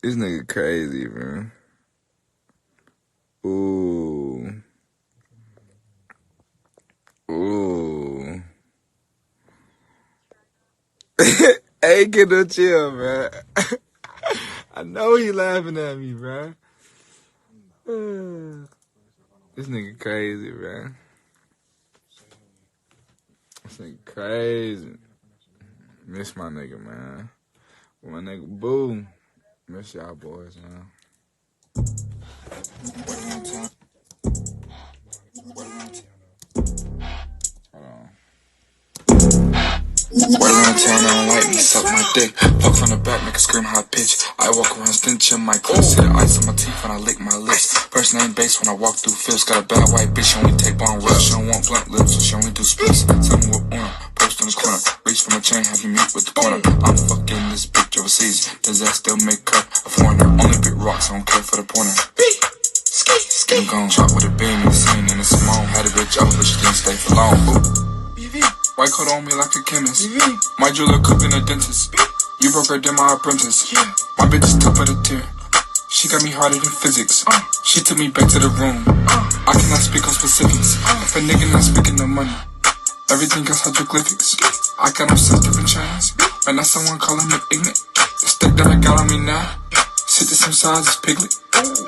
This nigga crazy, man. Ooh. Ooh. Hey, get no chill, man. I know he laughing at me, bro. This nigga crazy, man. This nigga crazy. Miss my nigga, man. My nigga Boo. Miss y'all boys, man. Hold on. Wait around town, I don't like me, suck my dick. Pluck from the back, make a scream high pitch. I walk around stenching my clothes, hit the ice on my teeth when I lick my lips. First name base when I walk through fields. Got a bad white bitch, she only take bong rips. She don't want blunt lips, so she only do splits. Tell me what on, post on this corner. Reach for my chain, have you meet with the corner. I'm fucking this bitch overseas. Does that still make her a foreigner? Only big rocks, I don't care for the pointer. Skin gone, shot with a beam in the scene in the Simone. Had a bitch out, but she didn't stay for long. White coat on me like a chemist. My jeweler could been a dentist. You broke her, then my apprentice. My bitch is tough for the tear. She got me harder than physics. She took me back to the room. I cannot speak on specifics. If a nigga not speaking no money, everything else hieroglyphics. I got no sense different chains. And that's someone calling me ignorant. The stick that I got on me now. Sit the same size as Piglet.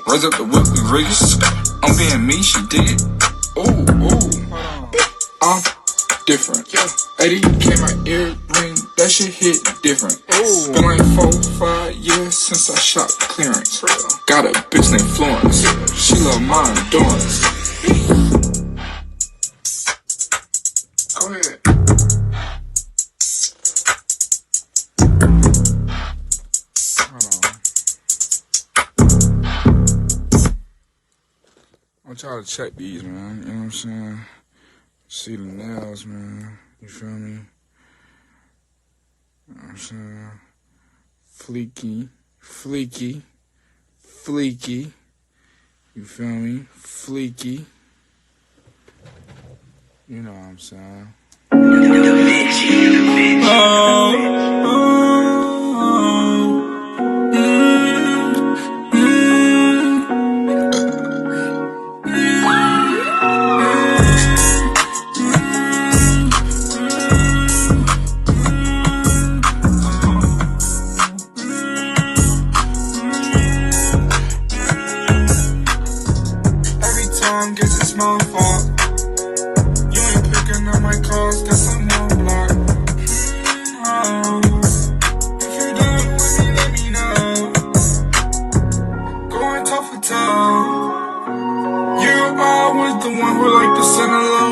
Raise up the whip, we riggers. I'm being me, she did. I'm different. 80K my earring, that shit hit different. Been like 4-5 years since I shot clearance. Got a bitch named Florence. She love my endurance. Go ahead. I want y'all to check these, man. You know what I'm saying? See the nails, man. You feel me? You know what I'm saying? Fleeky. You feel me? Fleeky. You know what I'm saying? Guess it's my fault. You ain't picking up my calls, guess I'm on block. If you done with me, let me know. Going toe for toe. You always the one who like to send alone.